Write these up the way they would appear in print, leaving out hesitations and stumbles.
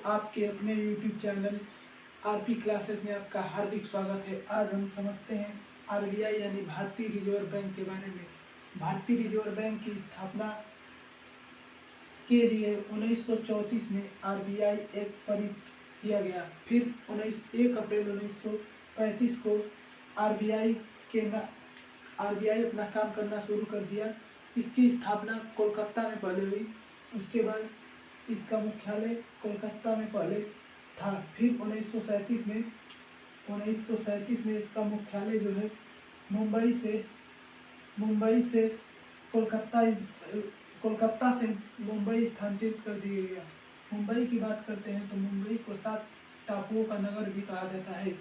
आपके अपने YouTube channel RP classes में आपका हार्दिक स्वागत है। आज हम समझते हैं आरबीआई यानी भारतीय रिजर्व बैंक के बारे में। भारतीय रिजर्व बैंक की स्थापना के लिए 1934 में आरबीआई एक्ट पारित किया गया। फिर 1 अप्रैल 1935 को आरबीआई अपना काम करना शुरू कर दिया। इसकी स्थापना कोलकाता में पहले हुई, उसके बाद इसका मुख्यालय कोलकाता में पहले था। फिर 1937 में इसका मुख्यालय जो है मुंबई से कोलकाता से मुंबई स्थानांतरित कर दिया गया। मुंबई की बात करते हैं तो मुंबई को 7 टापुओं का नगर भी कहा जाता है।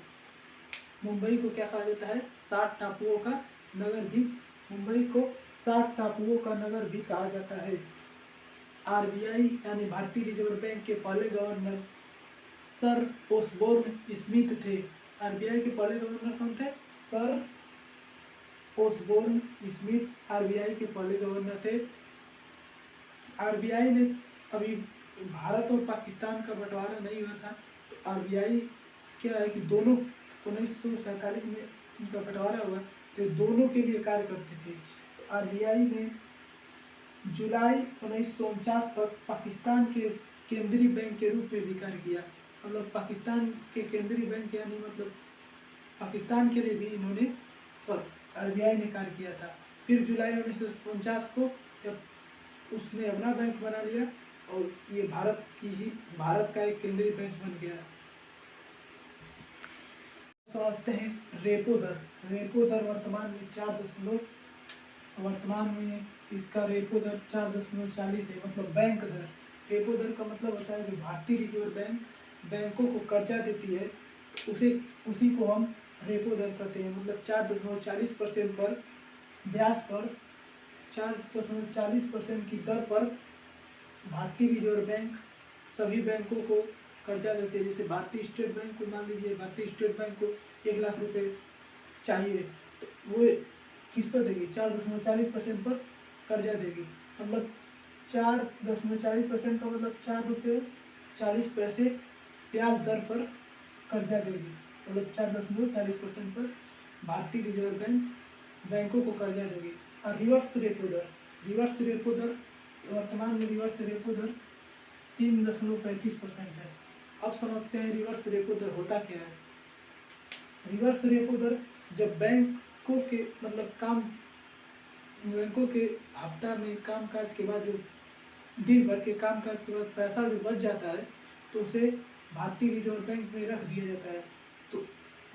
मुंबई को क्या कहा जाता है? 7 टापुओं का नगर भी। मुंबई को 7 टापुओं का नगर भी कहा जाता है। आरबीआई यानी भारतीय रिजर्व बैंक के पहले गवर्नर सर ओसबोर्न स्मिथ थे। आरबीआई के पहले गवर्नर कौन थे? सर ओसबोर्न स्मिथ आरबीआई के पहले गवर्नर थे। आरबीआई ने अभी भारत और पाकिस्तान का बंटवारा नहीं हुआ था, तो आरबीआई क्या है कि दोनों 1947 में इनका बंटवारा हुआ, तो दोनों के लिए कार्य करते थे। तो आरबीआई ने जुलाई 1949 तक पाकिस्तान के केंद्रीय बैंक के रूप में भी कार्य किया। मतलब पाकिस्तान के केंद्रीय बैंक यानी मतलब पाकिस्तान के लिए भी इन्होंने आरबीआई ने कार्य किया था। फिर जुलाई 1949 को जब उसने अपना बैंक बना लिया और ये भारत का एक केंद्रीय बैंक बन गया। समझते हैं रेपो दर। रेपो दर वर्तमान में इसका रेपो दर 4.40 है, मतलब बैंक दर। रेपो दर का मतलब होता है कि भारतीय रिजर्व बैंक बैंकों को कर्जा देती है, उसी को हम रेपो दर कहते हैं। मतलब 4.40% पर ब्याज पर 4.40% की दर पर भारतीय रिजर्व बैंक सभी बैंकों को कर्जा देते हैं। जैसे भारतीय स्टेट बैंक को मान लीजिए, भारतीय स्टेट बैंक को 1 लाख रुपए चाहिए, तो वो किस पर देगी? 4.40% पर कर्जा देगी। मतलब 4.40% का मतलब 4 रुपये 40 पैसे ब्याज दर पर कर्जा देगी। मतलब 4.40% पर भारतीय रिजर्व बैंक बैंकों को कर्जा देगी। और रिवर्स रेपो दर वर्तमान में रिवर्स रेपो दर 3.35% है। अब समझते हैं रिवर्स रेपो दर होता क्या है। रिवर्स रेपो दर जब बैंकों के हफ्ता में कामकाज के बाद, जो दिन भर के कामकाज के बाद पैसा जो बच जाता है, तो उसे भारतीय रिजर्व बैंक में रख दिया जाता है। तो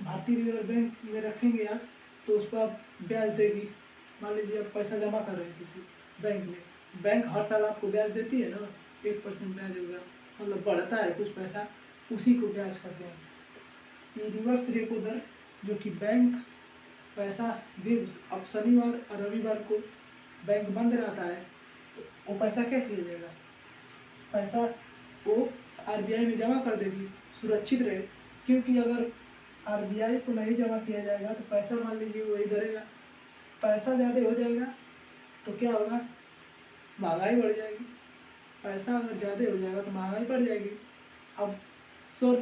भारतीय रिजर्व बैंक में रखेंगे आप, तो उस पर आप ब्याज देगी। मान लीजिए आप पैसा जमा कर रहे हैं किसी बैंक में, बैंक हर साल आपको ब्याज देती है ना, 1% ब्याज होगा, मतलब बढ़ता है कुछ पैसा, उसी को ब्याज कहते हैं। ये रिवर्स रेपो दर जो कि बैंक पैसा अब शनिवार और रविवार को बैंक बंद रहता है, तो वो पैसा क्या किया जाएगा? पैसा वो आरबीआई में जमा कर देगी, सुरक्षित रहे। क्योंकि अगर आरबीआई को नहीं जमा किया जाएगा तो पैसा मान लीजिए वही धरेगा, पैसा ज़्यादा हो जाएगा तो क्या होगा? महंगाई बढ़ जाएगी। पैसा अगर ज़्यादा हो जाएगा तो महंगाई बढ़ जाएगी। अब 100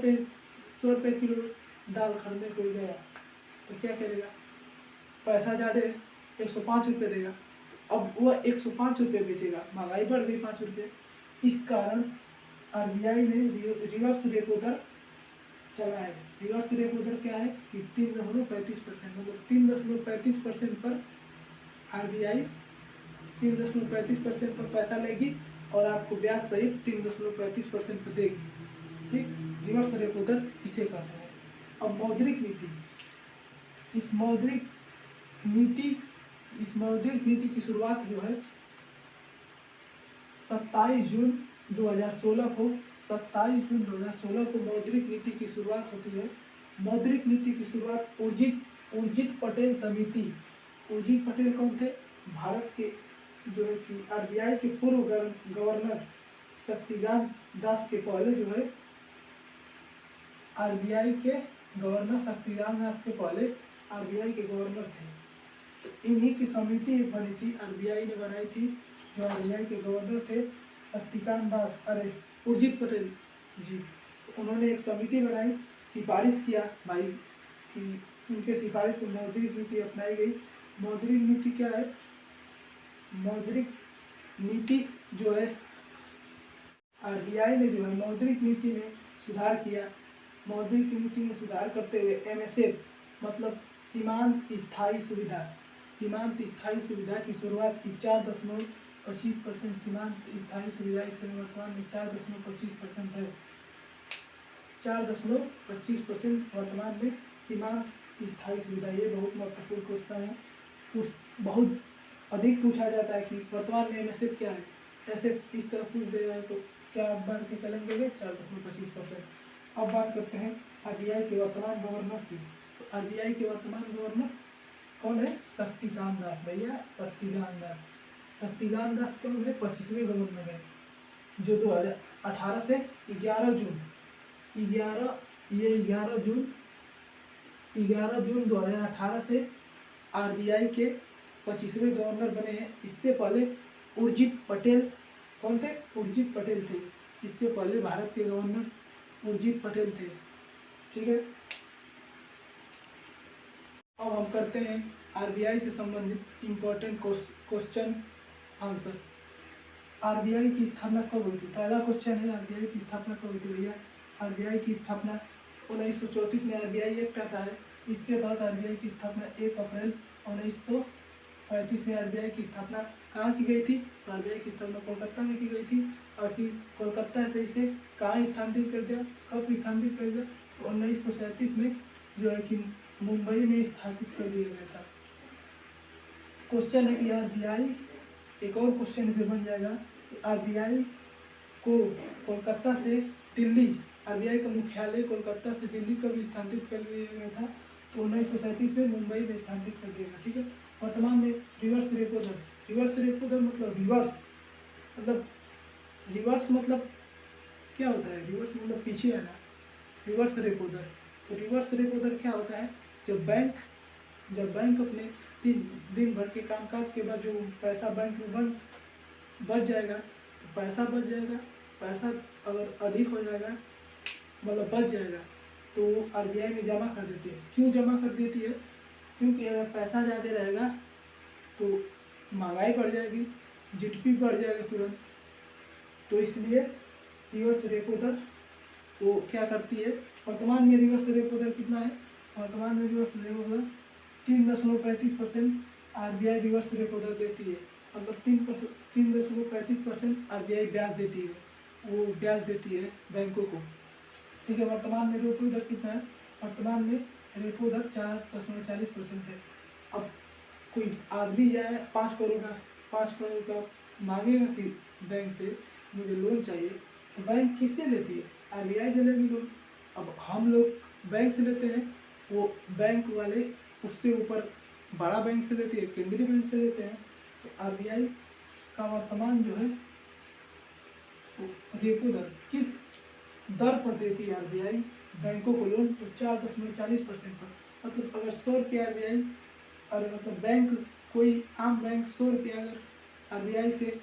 रुपये किलो दाल खरीदने को गया तो क्या करेगा? पैसा ज़्यादा 105 रुपये देगा, अब वह 105 रुपये बेचेगा, महंगाई बढ़ गई 5 रुपये। इस कारण आरबीआई ने रिवर्स रेपो दर चला है। रिवर्स रेपो दर क्या है कि 3.35%, मतलब 3.35% पर आरबीआई 3.35% पर पैसा लेगी और आपको ब्याज सहित 3.35% पर देगी। ठीक, रिवर्स रेपो दर इसे कहते हैं। अब मौद्रिक नीति। इस मौद्रिक नीति की शुरुआत जो है 27 जून 2016 को मौद्रिक नीति की शुरुआत होती है। मौद्रिक नीति की शुरुआत उर्जित पटेल समिति। उर्जित पटेल कौन थे? भारत के जो है कि आरबीआई के पूर्व गवर्नर शक्तिकांत दास के पहले जो है आरबीआई के गवर्नर शक्तिकांत दास के पहले आरबीआई के गवर्नर थे। तो इन्हीं की समिति बनी थी, आरबीआई ने बनाई थी। जो आरबीआई के गवर्नर थे उर्जित पटेल जी। उन्होंने एक समिति बनाई, सिफारिश किया भाई कि उनके सिफारिश पर मौद्रिक नीति अपनाई गई। मौद्रिक नीति क्या है? मौद्रिक नीति जो है आरबीआई ने जो है मौद्रिक नीति में सुधार किया। मौद्रिक नीति में सुधार करते हुए एमएसएफ मतलब सीमांत स्थायी सुविधा, सीमांत स्थायी सुविधा की शुरुआत की। 4.25% सीमांत स्थायी सुविधा इस समय वर्तमान में 4.25% है। 4.25% वर्तमान में सीमांत स्थायी सुविधा। ये बहुत महत्वपूर्ण क्वेश्चन है, बहुत अधिक पूछा जाता है कि वर्तमान में एमएसएफ क्या है। ऐसे इस तरह पूछ दिया तो क्या आप बढ़ के चलेंगे? 4.25%। अब बात करते हैं आरबीआई के वर्तमान गवर्नर की। तो आरबीआई के वर्तमान गवर्नर कौन है? शक्तिकांत दास। भैया शक्तिकांत दास। शक्तिकांत दास कौन है? 25वें गवर्नर है, जो 2018 से 11 जून 2018 से आरबीआई के 25वें गवर्नर बने हैं। इससे पहले उर्जित पटेल कौन थे? उर्जित पटेल थे। इससे पहले भारत के गवर्नर उर्जित पटेल थे। ठीक है, अब हम करते हैं आरबीआई से संबंधित इम्पोर्टेंट क्वेश्चन आंसर। आरबीआई की स्थापना कब हुई थी? पहला क्वेश्चन है आरबीआई की स्थापना कब हुई थी? भैया आरबीआई की स्थापना 1934 में आरबीआई एक्ट आता है। इसके तहत आरबीआई की स्थापना 1 अप्रैल 1935 में आरबीआई की स्थापना कहाँ की गई थी? तो आरबीआई की स्थापना कोलकाता में की गई थी। और फिर कोलकाता से इसे कहाँ स्थानांतरित कर दिया? कब स्थानांतरित कर दिया? तो 1937 में जो है कि मुंबई में स्थापित कर दिया गया था। क्वेश्चन है कि आरबीआई, एक और क्वेश्चन फिर बन जाएगा, आरबीआई को कोलकाता से दिल्ली, आरबीआई का मुख्यालय कोलकाता से दिल्ली कब स्थानांतरित कर दिया गया था? तो 1937 में मुंबई में स्थानांतरित कर दिया गया। ठीक है, वर्तमान में रिवर्स रेपो दर। रिवर्स रेपो दर मतलब रिवर्स मतलब क्या होता है? रिवर्स मतलब पीछे आना। रिवर्स रेपो दर, तो रिवर्स रेपो दर क्या होता है? जब बैंक अपने दिन भर के कामकाज के बाद जो पैसा बैंक में बच जाएगा, तो पैसा अगर अधिक हो जाएगा मतलब बच जाएगा, तो आरबीआई में जमा कर देती है। क्यों जमा कर देती है? क्योंकि अगर पैसा ज़्यादा रहेगा तो महंगाई बढ़ जाएगी, जीडीपी बढ़ जाएगा तुरंत। तो इसलिए रिवर्स रेपो दर वो क्या करती है? वर्तमान में रिवर्स रेपो दर कितना है? वर्तमान में रिवर्स रेपो दर 3.35% आरबीआई रिवर्स रेपो दर देती है। मतलब 3.35% आरबीआई ब्याज देती है, वो ब्याज देती है बैंकों को। ठीक है, वर्तमान में रेपो दर कितना है? वर्तमान में रेपो दर 4.40% है। अब कोई आदमी जाए 5 करोड़ का मांगेगा कि बैंक से मुझे लोन चाहिए, तो बैंक किससे लेती है? आरबीआई से लेगी लोन। अब हम लोग बैंक से लेते हैं, वो बैंक वाले उससे ऊपर बड़ा बैंक से लेती है, केंद्रीय बैंक से लेते हैं। तो आरबीआई का वर्तमान जो है रेपो दर किस दर पर देती है आरबीआई बैंकों को लोन? तो 4.40% पर। मतलब अगर 100 रुपये आरबीआई, अरे मतलब बैंक, कोई आम बैंक 100 रुपये अगर आरबीआई से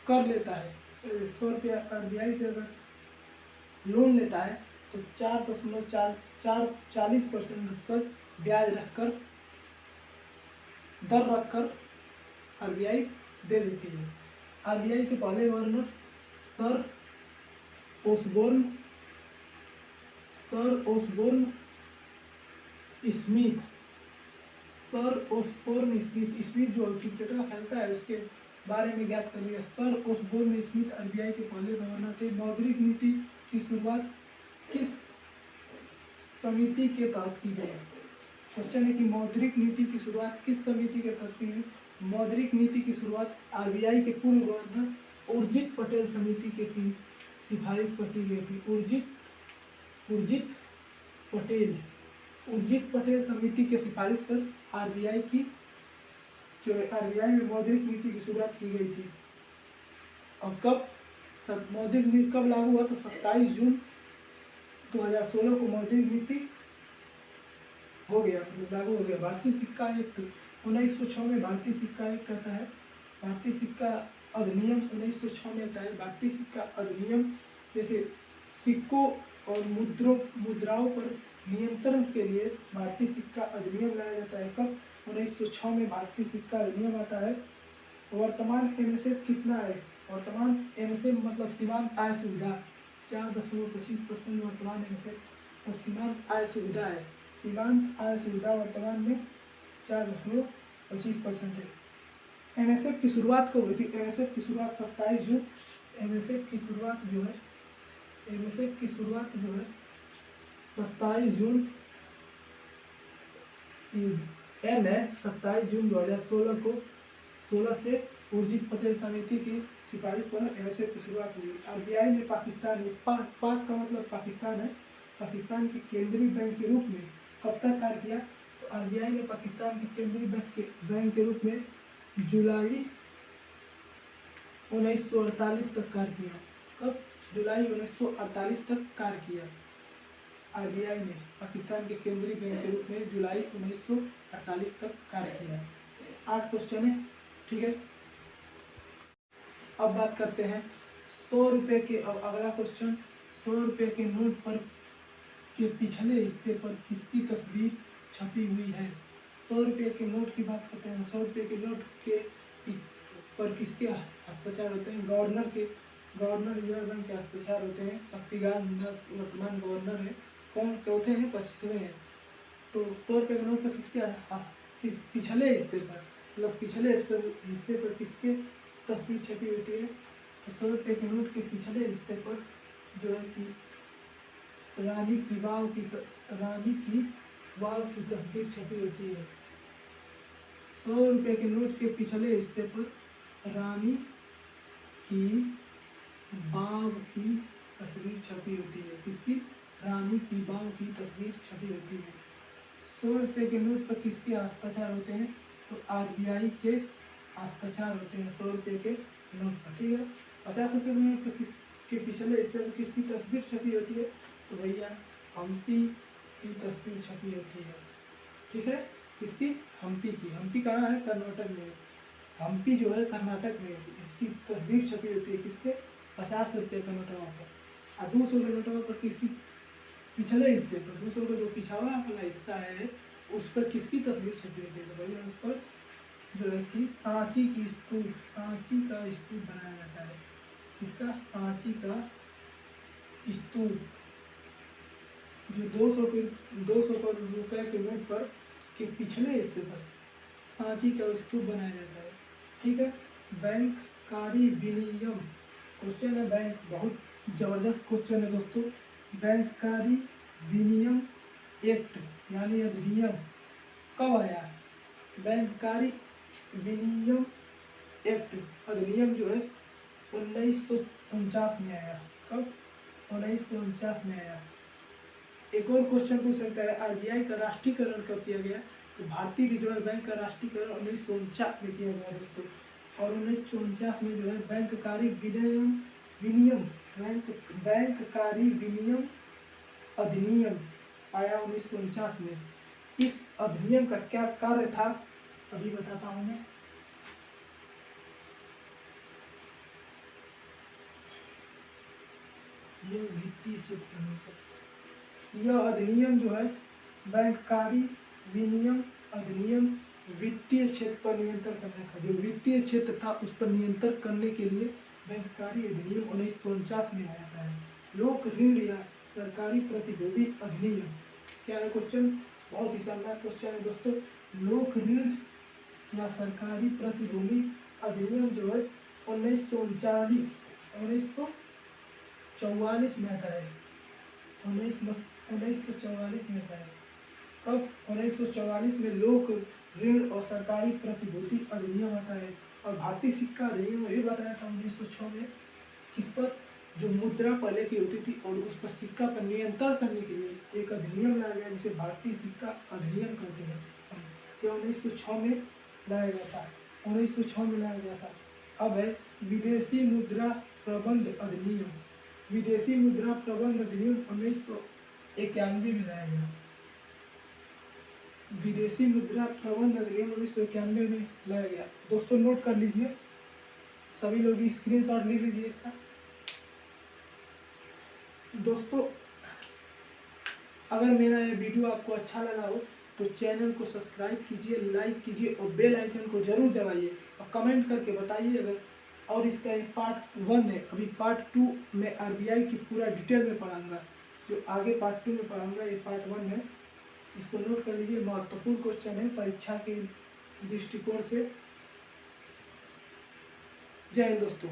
कर लेता है, 100 रुपया आरबीआई से अगर लोन लेता है, तो 4.40% तक ब्याज दर रखकर आरबीआई दे देती है। आरबीआई के पहले गवर्नर सर ओसबोर्न स्मिथ जो क्रिकेट का खेलता है उसके बारे में ज्ञात कर लिया। सर ओसबोर्न स्मिथ आरबीआई के पहले गवर्नर थे। मौद्रिक नीति की शुरुआत किस समिति के तहत की गई? क्वेश्चन है कि मौद्रिक नीति की शुरुआत किस समिति के तहत की गई? मौद्रिक नीति की शुरुआत आरबीआई के पूर्व गवर्नर उर्जित पटेल समिति के की सिफारिश पर की गई थी। उर्जित पटेल समिति के सिफारिश पर आरबीआई में मौद्रिक नीति की शुरुआत की गई थी। और कब मौद्रिक नीति कब लागू हुआ? तो 27 जून 2016 को मौद्रिक नीति हो गया, मतलब लागू हो गया। भारतीय सिक्का एक्ट 1906 में भारतीय सिक्का एक्ट आता है। भारतीय सिक्का अधिनियम 1906 में आता है। भारतीय सिक्का अधिनियम जैसे सिक्कों और मुद्राओं पर नियंत्रण के लिए भारतीय सिक्का अधिनियम लाया जाता है। कब? 1906 में भारतीय सिक्का अधिनियम आता है। वर्तमान एमएसएफ कितना है? वर्तमान एमएसएफ मतलब सीमांत आय सुविधा 4.25% वर्तमान एमएसएफ और सीमांत आय सुविधा है। सीमांत आय सुविधा वर्तमान में 4.25% है। एमएसएफ की शुरुआत कब हुई थी? एमएसएफ की शुरुआत 27 जून। एमएसएफ की शुरुआत जो है 27 जून एन है 27 जून 2016 को 16 से उर्जित पटेल समिति की सिफारिश पर एमएसएफ की शुरुआत हुई। आरबीआई ने पाकिस्तान में पाक का मतलब पाकिस्तान है, पाकिस्तान के केंद्रीय बैंक के रूप में कब तक कार्य किया? तो आरबीआई ने पाकिस्तान के केंद्रीय बैंक के रूप में जुलाई 1948 तक कार्य किया। कब? जुलाई 1948 तक कार्य किया। आरबीआई ने पाकिस्तान के केंद्रीय बैंक के रूप में जुलाई 1948 तक कार्य किया। 8 क्वेश्चन है, ठीक है। अब बात करते हैं 100 रुपये के। अब अगला क्वेश्चन, 100 रुपये के नोट पर के पिछले हिस्से पर किसकी तस्वीर छपी हुई है? 100 रुपये के नोट की बात करते हैं। 100 रुपये के नोट के पर किसके हस्ताक्षर होते हैं? गवर्नर रिजर्व बैंक के हस्ताक्षर होते हैं। शक्तिकांत दास वर्तमान गवर्नर है। कौन चौथे हैं? 25वें हैं। तो 100 रुपये के नोट पर किसके पिछले हिस्से पर मतलब पिछले हिस्से पर किसके तस्वीर छपी होती है? तो 100 रुपये के नोट के पिछले हिस्से पर जो है कि रानी की वाव की तस्वीर छपी होती है। 100 रुपये के नोट के पिछले हिस्से पर रानी की वाव की तस्वीर छपी होती है। किसकी? रानी की वाव की तस्वीर छपी होती है। 100 रुपये के नोट पर किसके हस्ताक्षर होते हैं? तो आरबीआई के हस्ताक्षर होते हैं 100 रुपये के नोट पर, ठीक है। 50 रुपये के नोट पर किसके पिछले हिस्से पर किसकी तस्वीर छपी होती है? तो भैया हम्पी की तस्वीर छपी होती है, ठीक है। किसकी? हम्पी की। हम्पी कहाँ है? कर्नाटक में। हम्पी जो है कर्नाटक में, इसकी तस्वीर छपी होती है। किसके? 50 रुपये का नोटवा पर। और 200 के नोटवा पर किसकी? पिछले हिस्से पर 200 का जो पिछावा वाला हिस्सा है उस पर किसकी तस्वीर छपी होती है? तो भैया उस पर जो है कि सांची का स्तूप बनाया जाता है। किसका? सांची का स्तूप। जो 200 रुपये के नोट पर के पिछले हिस्से पर सांची का स्तूप बनाया जाता है, ठीक है। बैंककारी विनियम क्वेश्चन है। बैंक बहुत जबरदस्त क्वेश्चन है दोस्तों। बैंककारी विनियम एक्ट यानी अधिनियम कब आया? बैंककारी विनियम एक्ट अधिनियम जो है 1949 में आया। कब? 1949 में आया। एक और क्वेश्चन पूछ सकता है, आरबीआई का राष्ट्रीयकरण कब किया गया? तो भारतीय रिजर्व बैंक का राष्ट्रीयकरण 1949 में किया गया दोस्तों। और 1949 में जो है बैंककारी विनियम अधिनियम आया 1949 में। इस अधिनियम का क्या कार्य था अभी बताता हूँ मैं। ये वित्तीय क्षेत्र, यह अधिनियम जो है बैंककारी विनियम अधिनियम वित्तीय क्षेत्र पर नियंत्रण करने का, जो वित्तीय क्षेत्र था उस पर नियंत्रण करने के लिए बैंककारी अधिनियम 1949 में आया था। लोक ऋण या सरकारी प्रतिभूति अधिनियम क्या है? क्वेश्चन बहुत ही शानदार क्वेश्चन है दोस्तों। लोक ऋण या सरकारी प्रतिभूति अधिनियम जो है 1944 में आता है। 1944 में आता है। कब? 1944 में लोक ऋण और सरकारी प्रतिभूति अधिनियम आता है। और भारतीय सिक्का अधिनियम भी बताया था 1906 में। किस पर? जो मुद्रा पहले की होती थी और उस पर सिक्का पर नियंत्रण करने के लिए एक अधिनियम लाया गया जिसे भारतीय सिक्का अधिनियम कहते हैं। ये 1906 में लाया गया था। 1906 में लाया गया था। अब है विदेशी मुद्रा प्रबंध अधिनियम। विदेशी मुद्रा प्रबंध अधिनियम 1991 में लाया गया। विदेशी मुद्रा प्रबंध अधिनियम 1991 में लाया गया। दोस्तों नोट कर लीजिए, सभी लोग स्क्रीनशॉट ले लीजिए इसका। दोस्तों, अगर मेरा ये वीडियो आपको अच्छा लगा हो तो चैनल को सब्सक्राइब कीजिए, लाइक कीजिए और बेल आइकन को ज़रूर दबाइए और कमेंट करके बताइए अगर। और इसका एक पार्ट 1 है, अभी पार्ट 2 में आरबीआई की पूरा डिटेल में पढ़ाऊँगा। जो आगे पार्ट 2 में पढ़ाऊँगा, ये पार्ट 1 है, इसको नोट कर लीजिए। महत्वपूर्ण क्वेश्चन है परीक्षा के दृष्टिकोण से। जय हिंद दोस्तों।